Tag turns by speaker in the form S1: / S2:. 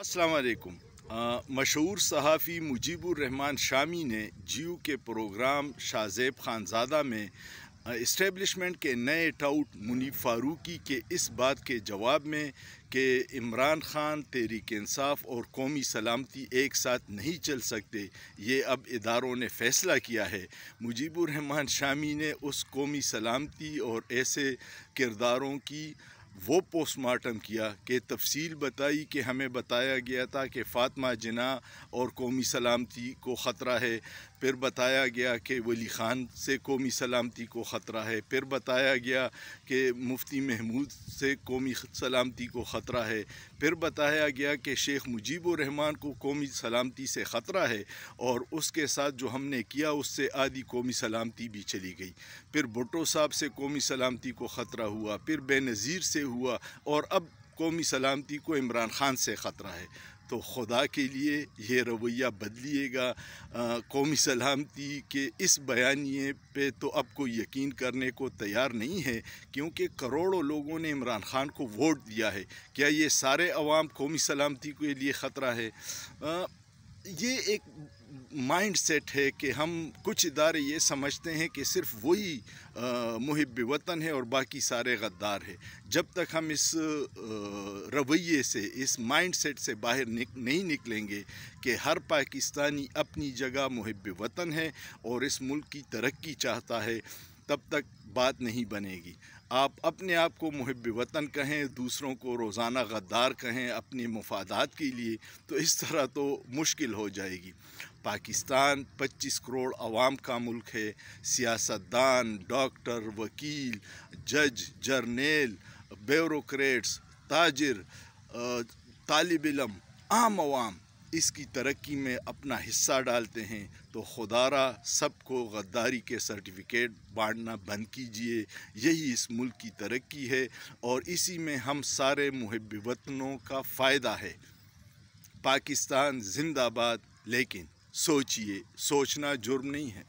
S1: अस्सलाम वालेकुम। मशहूर सहाफ़ी मुजीबुर रहमान शामी ने जियो के प्रोग्राम शाहज़ेब खानज़ादा में इस्टेब्लिशमेंट के नए टाउट मुनीफ फ़ारूकी के इस बात के जवाब में कि इमरान खान, तहरीक इंसाफ और कौमी सलामती एक साथ नहीं चल सकते, ये अब इदारों ने फ़ैसला किया है। मुजीबुर रहमान शामी ने उस कौमी सलामती और ऐसे किरदारों की वो पोस्टमार्टम किया कि तफसील बताई कि हमें बताया गया था कि फ़ातिमा जिन्ना और कौमी सलामती को ख़तरा है, फिर बताया गया कि वली ख़ान से कौमी सलामती को ख़तरा है, फिर बताया गया कि मुफ्ती महमूद से कौमी सलामती को ख़तरा है, फिर बताया गया कि शेख मुजीबुर रहमान को कौमी सलामती से ख़तरा है और उसके साथ जो हमने किया उससे आधी कौमी सलामती भी चली गई। फिर भुट्टो साहब से कौमी सलामती को ख़तरा हुआ, फिर बेनज़ीर से हुआ और अब कौमी सलामती को इमरान खान से ख़तरा है। तो खुदा के लिए ये रवैया बदलिएगा। कौमी सलामती के इस बयानिए पे तो अब कोई यकीन करने को तैयार नहीं है, क्योंकि करोड़ों लोगों ने इमरान खान को वोट दिया है। क्या ये सारे अवाम कौमी सलामती के लिए ख़तरा है? ये एक माइंड सेट है कि हम कुछ इदारे ये समझते हैं कि सिर्फ़ वही मुहिब वतन है और बाकी सारे गद्दार है। जब तक हम इस रवैये से, इस माइंड सेट से बाहर नहीं निकलेंगे कि हर पाकिस्तानी अपनी जगह मुहिब वतन है और इस मुल्क की तरक्की चाहता है, तब तक बात नहीं बनेगी। आप अपने आप को मुहिब वतन कहें, दूसरों को रोज़ाना गद्दार कहें अपने मुफादात के लिए, तो इस तरह तो मुश्किल हो जाएगी। पाकिस्तान 25 करोड़ अवाम का मुल्क है। सियासतदान, डॉक्टर, वकील, जज, जर्नल, ब्यूरोक्रेट्स, ताजिर, तालिब इल्म, आम अवाम इसकी तरक्की में अपना हिस्सा डालते हैं। तो खुदारा सबको गद्दारी के सर्टिफिकेट बांटना बंद कीजिए। यही इस मुल्क की तरक्की है और इसी में हम सारे मुहिब वतनों का फ़ायदा है। पाकिस्तान जिंदाबाद। लेकिन सोचिए, सोचना जुर्म नहीं है।